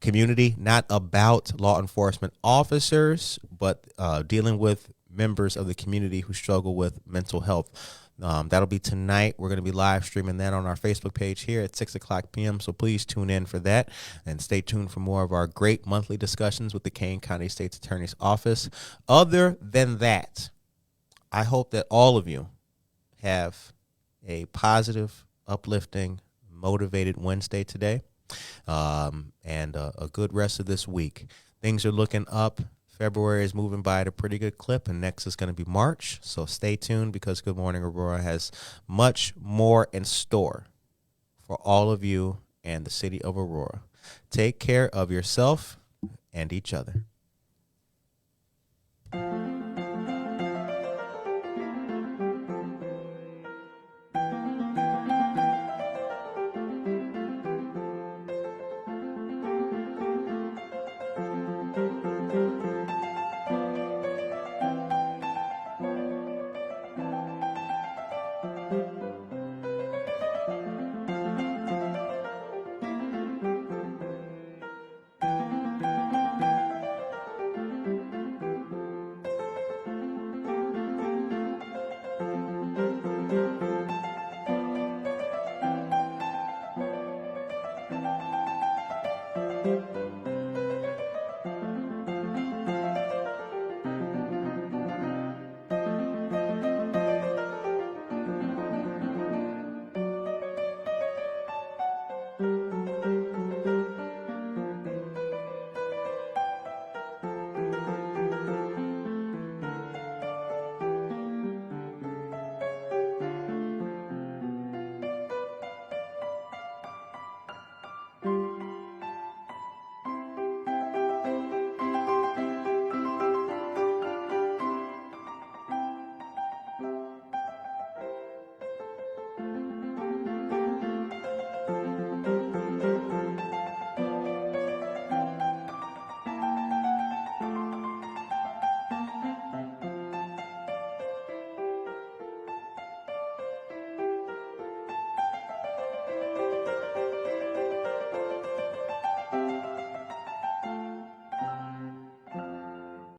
community. Not about law enforcement officers, but dealing with members of the community who struggle with mental health. That'll be tonight. We're going to be live streaming that on our Facebook page here at 6 o'clock p.m. So please tune in for that and stay tuned for more of our great monthly discussions with the Kane County State's Attorney's Office. Other than that, I hope that all of you have a positive, uplifting, motivated Wednesday today and a good rest of this week. Things are looking up. February is moving by at a pretty good clip, and next is going to be March. So stay tuned because Good Morning Aurora has much more in store for all of you and the city of Aurora. Take care of yourself and each other.